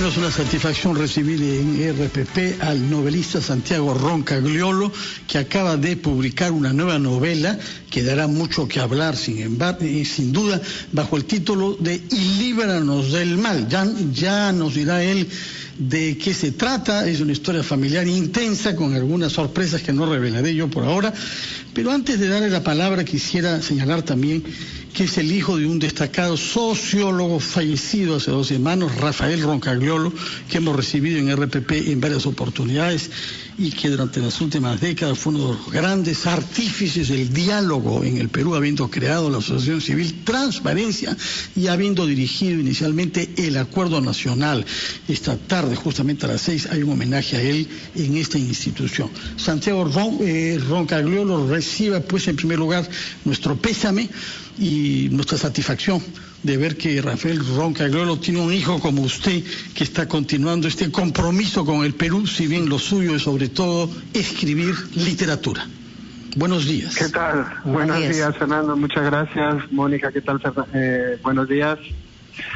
Bueno, es una satisfacción recibir en RPP al novelista Santiago Roncagliolo, que acaba de publicar una nueva novela que dará mucho que hablar, sin duda, bajo el título de Y líbranos del mal. Ya nos dirá él de qué se trata. Es una historia familiar intensa, con algunas sorpresas que no revelaré yo por ahora. Pero antes de darle la palabra, quisiera señalar también que es el hijo de un destacado sociólogo fallecido hace 2 semanas, Rafael Roncagliolo, que hemos recibido en RPP en varias oportunidades y que durante las últimas décadas fue uno de los grandes artífices del diálogo en el Perú, habiendo creado la Asociación Civil Transparencia y habiendo dirigido inicialmente el Acuerdo Nacional. Esta tarde, justamente a las 6, hay un homenaje a él en esta institución. Santiago Roncagliolo reciba, pues, en primer lugar, nuestro pésame y nuestra satisfacción de ver que Rafael Roncagliolo tiene un hijo como usted, que está continuando este compromiso con el Perú, si bien lo suyo es sobre todo escribir literatura. Buenos días. ¿Qué tal? Buenos días, Fernando. Muchas gracias. Mónica, ¿qué tal? Buenos días.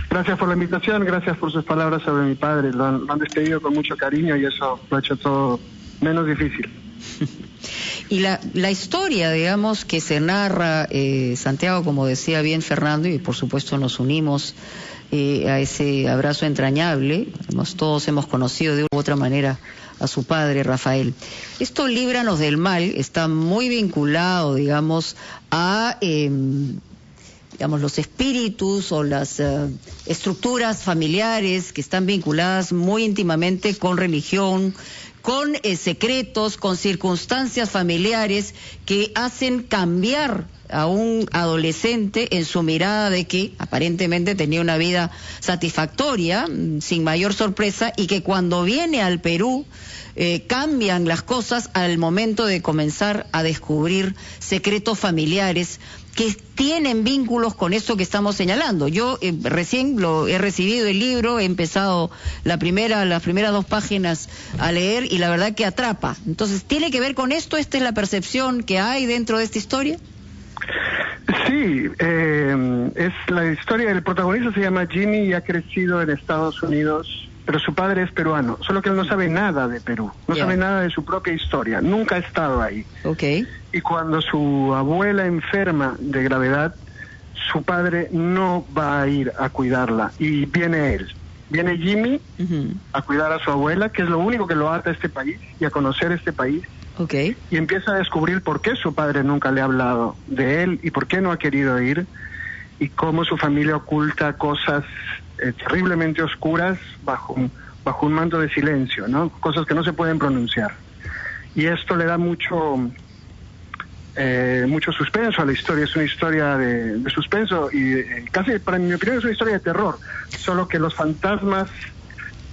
Gracias por la invitación, gracias por sus palabras sobre mi padre. Lo han despedido con mucho cariño y eso lo ha hecho todo menos difícil. Y la historia, digamos, que se narra, Santiago, como decía bien Fernando, y por supuesto nos unimos a ese abrazo entrañable, todos hemos conocido de una u otra manera a su padre, Rafael. Esto, Líbranos del mal, está muy vinculado, digamos, a los espíritus o las estructuras familiares que están vinculadas muy íntimamente con religión, con secretos, con circunstancias familiares que hacen cambiar a un adolescente en su mirada de que aparentemente tenía una vida satisfactoria, sin mayor sorpresa, y que cuando viene al Perú cambian las cosas al momento de comenzar a descubrir secretos familiares que tienen vínculos con eso que estamos señalando. Yo recién he recibido el libro, he empezado las primeras 2 páginas a leer y la verdad que atrapa. Entonces, ¿tiene que ver con esto? ¿Esta es la percepción que hay dentro de esta historia? Sí, es la historia, el protagonista se llama Jimmy y ha crecido en Estados Unidos, pero su padre es peruano, solo que él no sabe nada de Perú, no sabe nada de su propia historia, nunca ha estado ahí. Okay. Y cuando su abuela enferma de gravedad, su padre no va a ir a cuidarla y viene él. Viene Jimmy a cuidar a su abuela, que es lo único que lo ata a este país y a conocer este país. Okay. Y empieza a descubrir por qué su padre nunca le ha hablado de él y por qué no ha querido ir y cómo su familia oculta cosas terriblemente oscuras bajo un manto de silencio, ¿no? Cosas que no se pueden pronunciar. Y esto le da mucho suspenso a la historia. Es una historia de suspenso y casi, para mi opinión, es una historia de terror, solo que los fantasmas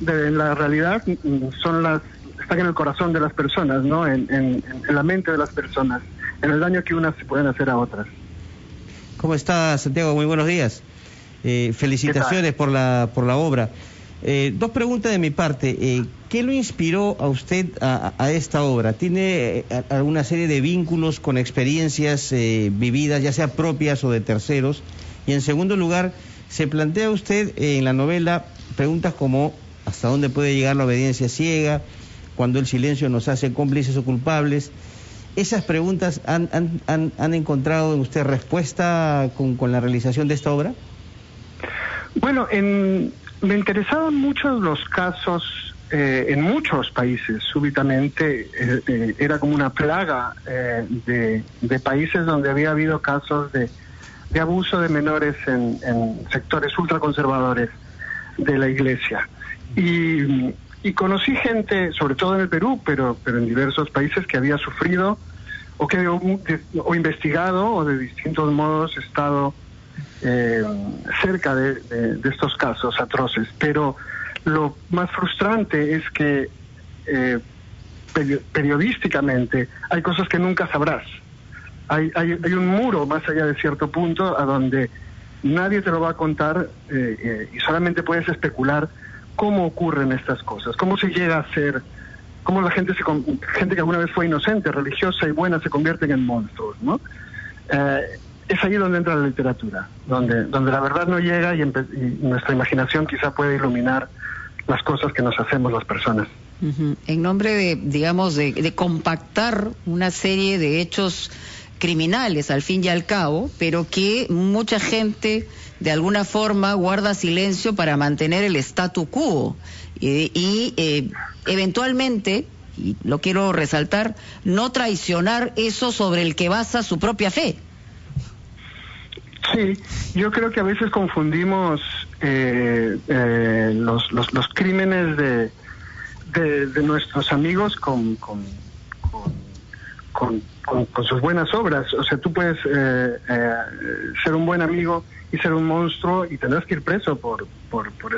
de la realidad están en el corazón de las personas, ¿no? En la mente de las personas, en el daño que unas se pueden hacer a otras. ¿Cómo está, Santiago? Muy buenos días. Felicitaciones por la obra. 2 preguntas de mi parte. ¿Qué lo inspiró a usted a esta obra? ¿Tiene alguna serie de vínculos con experiencias vividas, ya sea propias o de terceros? Y en segundo lugar, ¿se plantea usted en la novela preguntas como ¿hasta dónde puede llegar la obediencia ciega? ¿Cuando el silencio nos hace cómplices o culpables? ¿Esas preguntas han encontrado en usted respuesta con la realización de esta obra? Bueno, me interesaban mucho los casos en muchos países. Súbitamente era como una plaga de países donde había habido casos de abuso de menores en sectores ultraconservadores de la Iglesia. Y conocí gente, sobre todo en el Perú, pero en diversos países, que había sufrido o investigado o de distintos modos estado cerca de estos casos atroces. Pero lo más frustrante es que periodísticamente hay cosas que nunca sabrás. Hay un muro más allá de cierto punto a donde nadie te lo va a contar y solamente puedes especular cómo ocurren estas cosas, cómo se llega a ser, cómo la gente que alguna vez fue inocente, religiosa y buena se convierten en monstruos, ¿no? Es ahí donde entra la literatura, donde la verdad no llega y nuestra imaginación quizá puede iluminar las cosas que nos hacemos las personas. En nombre de, digamos, de compactar una serie de hechos criminales al fin y al cabo, pero que mucha gente de alguna forma guarda silencio para mantener el statu quo y eventualmente, y lo quiero resaltar, no traicionar eso sobre el que basa su propia fe. Sí, yo creo que a veces confundimos los crímenes de nuestros amigos con sus buenas obras. O sea, tú puedes ser un buen amigo y ser un monstruo y tendrás que ir preso por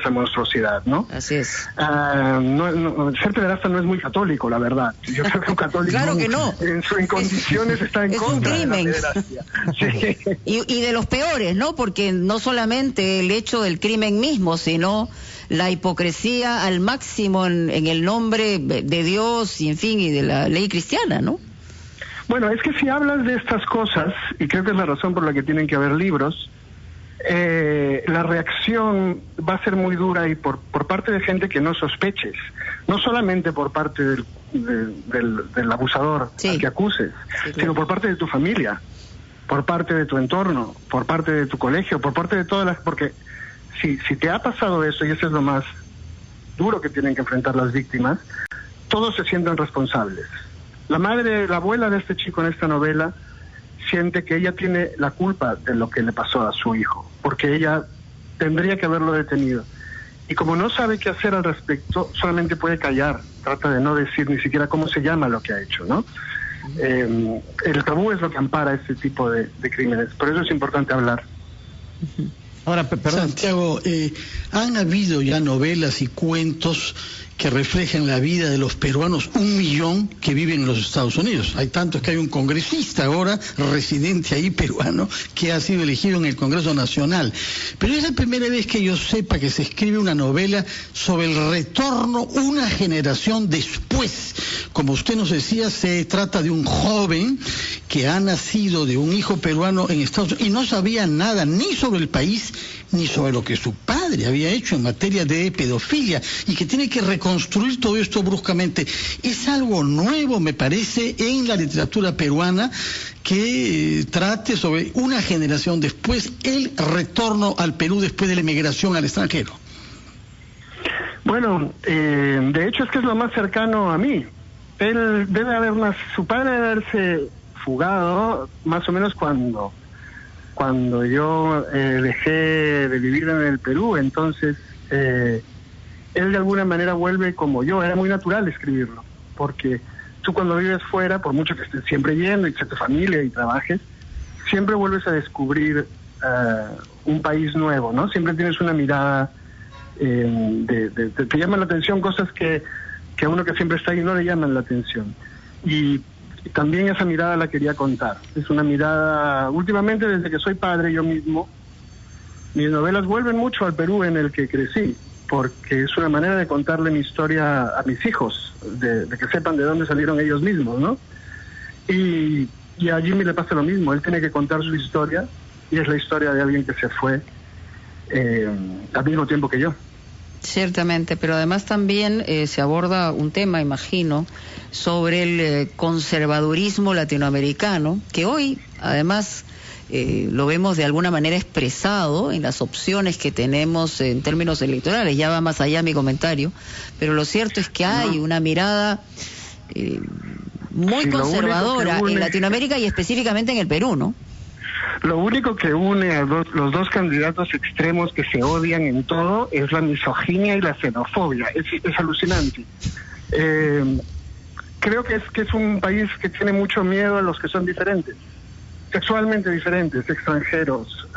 esa monstruosidad, ¿no? Así es. Ser pederasta no es muy católico, la verdad. Yo creo que un católico claro que no. en condiciones está en contra de la pederastia. Sí. Y de los peores, ¿no? Porque no solamente el hecho del crimen mismo, sino la hipocresía al máximo en el nombre de Dios y, en fin, y de la ley cristiana, ¿no? Bueno, es que si hablas de estas cosas, y creo que es la razón por la que tienen que haber libros, la reacción va a ser muy dura y por parte de gente que no sospeches, no solamente por parte del abusador al que acuses, sino por parte de tu familia, por parte de tu entorno, por parte de tu colegio, por parte de todas las... Porque si te ha pasado eso, y eso es lo más duro que tienen que enfrentar las víctimas, todos se sienten responsables. La madre, la abuela de este chico en esta novela siente que ella tiene la culpa de lo que le pasó a su hijo, porque ella tendría que haberlo detenido. Y como no sabe qué hacer al respecto, solamente puede callar, trata de no decir ni siquiera cómo se llama lo que ha hecho, ¿no? El tabú es lo que ampara este tipo de crímenes, por eso es importante hablar. Ahora, perdón. Santiago, han habido ya novelas y cuentos que reflejan la vida de los peruanos, 1 millón que viven en los Estados Unidos. Hay tantos que hay un congresista ahora, residente ahí peruano, que ha sido elegido en el Congreso Nacional. Pero es la primera vez que yo sepa que se escribe una novela sobre el retorno una generación después. Como usted nos decía, se trata de un joven que ha nacido de un hijo peruano en Estados Unidos y no sabía nada ni sobre el país ni sobre lo que su padre había hecho en materia de pedofilia y que tiene que reconstruir todo esto bruscamente. Es algo nuevo, me parece, en la literatura peruana que trate sobre una generación después, el retorno al Perú después de la emigración al extranjero. Bueno, de hecho es que es lo más cercano a mí. Él debe haber su padre debe haberse fugado más o menos cuando yo dejé de vivir en el Perú. Entonces él de alguna manera vuelve como yo. Era muy natural escribirlo, porque tú cuando vives fuera, por mucho que estés siempre yendo y que sea tu familia y trabajes, siempre vuelves a descubrir un país nuevo, ¿no? Siempre tienes una mirada, te llaman la atención cosas que a uno que siempre está ahí no le llaman la atención. Y también esa mirada la quería contar. Es una mirada, últimamente desde que soy padre yo mismo, mis novelas vuelven mucho al Perú en el que crecí, porque es una manera de contarle mi historia a mis hijos, de que sepan de dónde salieron ellos mismos, ¿no? Y a Jimmy le pasa lo mismo, él tiene que contar su historia, y es la historia de alguien que se fue al mismo tiempo que yo. Ciertamente, pero además también se aborda un tema, imagino, sobre el conservadurismo latinoamericano, que hoy, además, lo vemos de alguna manera expresado en las opciones que tenemos en términos electorales. Ya va más allá mi comentario, pero lo cierto es que hay una mirada muy conservadora en Latinoamérica y específicamente en el Perú, ¿no? Lo único que une a los dos candidatos extremos que se odian en todo es la misoginia y la xenofobia. Es alucinante. Creo que es un país que tiene mucho miedo a los que son diferentes, sexualmente diferentes, extranjeros,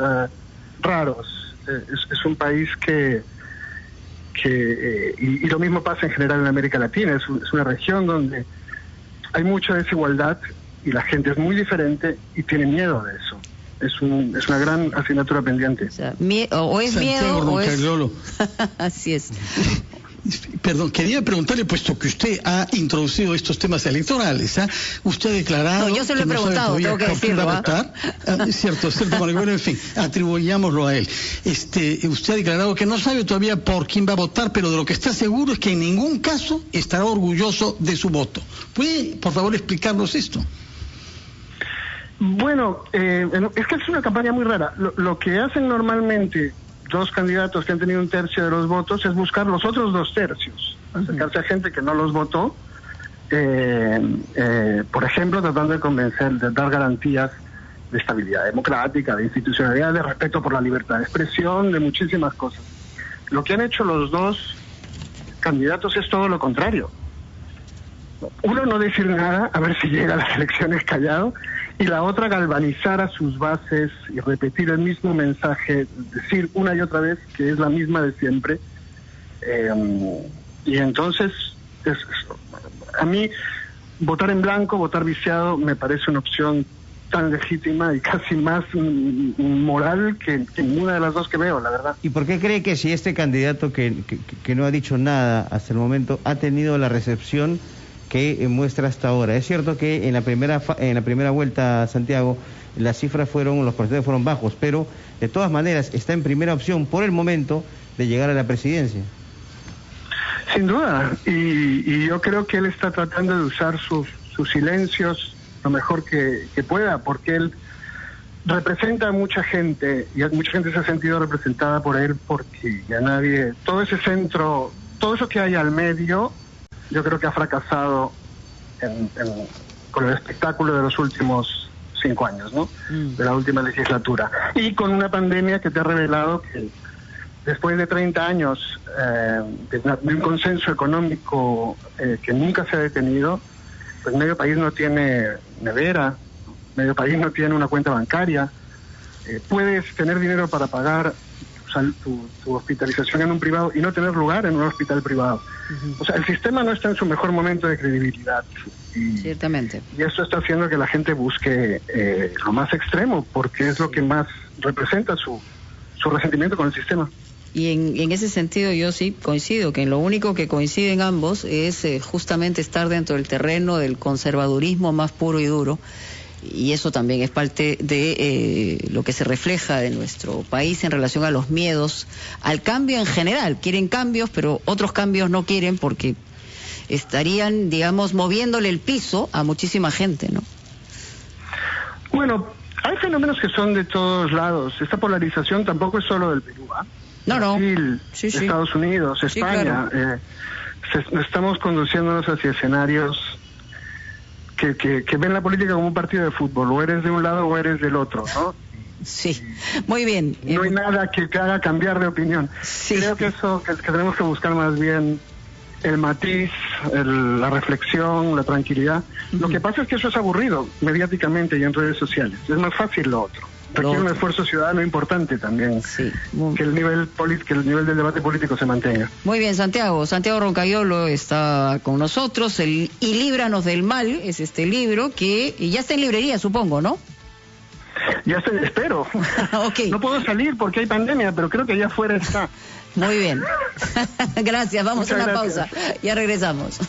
raros. Es un país y lo mismo pasa en general en América Latina. Es una región donde hay mucha desigualdad y la gente es muy diferente y tiene miedo de eso. Es una gran asignatura pendiente. O sea, o es miedo o es... Así es. Perdón, quería preguntarle, puesto que usted ha introducido estos temas electorales, usted ha declarado... No, yo se lo he preguntado, tengo que decirlo. Votar. Cierto, bueno, en fin, atribuyámoslo a él. Usted ha declarado que no sabe todavía por quién va a votar, pero de lo que está seguro es que en ningún caso estará orgulloso de su voto. ¿Puede, por favor, explicarnos esto? Bueno, es que es una campaña muy rara. Lo que hacen normalmente dos candidatos que han tenido un tercio de los votos es buscar los otros 2 tercios, acercarse a gente que no los votó, por ejemplo, tratando de convencer, de dar garantías de estabilidad democrática, de institucionalidad, de respeto por la libertad de expresión, de muchísimas cosas. Lo que han hecho los 2 candidatos es todo lo contrario. Uno, no decir nada, a ver si llega a las elecciones callado, y la otra, galvanizar a sus bases y repetir el mismo mensaje, decir una y otra vez que es la misma de siempre. Y entonces, a mí, votar en blanco, votar viciado, me parece una opción tan legítima y casi más moral que ninguna de las 2 que veo, la verdad. ¿Y por qué cree que si este candidato que no ha dicho nada hasta el momento ha tenido la recepción que muestra hasta ahora? Es cierto que en la primera vuelta, Santiago, las cifras los porcentajes fueron bajos, pero de todas maneras está en primera opción por el momento de llegar a la presidencia. Sin duda, y yo creo que él está tratando de usar sus silencios lo mejor que pueda, porque él representa a mucha gente, y mucha gente se ha sentido representada por él, porque ya nadie, todo ese centro, todo eso que hay al medio, yo creo que ha fracasado con el espectáculo de los últimos 5 años, ¿no? De la última legislatura. Y con una pandemia que te ha revelado que después de 30 años de un consenso económico que nunca se ha detenido, pues medio país no tiene nevera, medio país no tiene una cuenta bancaria, puedes tener dinero para pagar tu hospitalización en un privado y no tener lugar en un hospital privado. O sea, el sistema no está en su mejor momento de credibilidad. Ciertamente. Y eso está haciendo que la gente busque lo más extremo, porque es lo que más representa su resentimiento con el sistema. Y en ese sentido yo sí coincido, que en lo único que coinciden ambos es justamente estar dentro del terreno del conservadurismo más puro y duro. Y eso también es parte de lo que se refleja de nuestro país en relación a los miedos al cambio en general. Quieren cambios, pero otros cambios no quieren porque estarían, digamos, moviéndole el piso a muchísima gente, ¿no? Bueno, hay fenómenos que son de todos lados. Esta polarización tampoco es solo del Perú, ¿ah? Brasil, sí. Estados Unidos, España. Sí, claro. Estamos conduciéndonos hacia escenarios que ven la política como un partido de fútbol, o eres de un lado o eres del otro, ¿no? Sí, muy bien. No hay nada que te haga cambiar de opinión. Sí. Creo que que tenemos que buscar más bien el matiz, la reflexión, la tranquilidad. Lo que pasa es que eso es aburrido mediáticamente y en redes sociales. Es más fácil lo otro. Requiere un esfuerzo ciudadano importante también, que el nivel del debate político se mantenga. Muy bien, Santiago Roncagliolo está con nosotros, Y Líbranos del Mal es este libro que ya está en librería, supongo, ¿no? Ya espero. Okay. No puedo salir porque hay pandemia, pero creo que allá afuera está. Muy bien. Gracias, vamos a una pausa. Ya regresamos.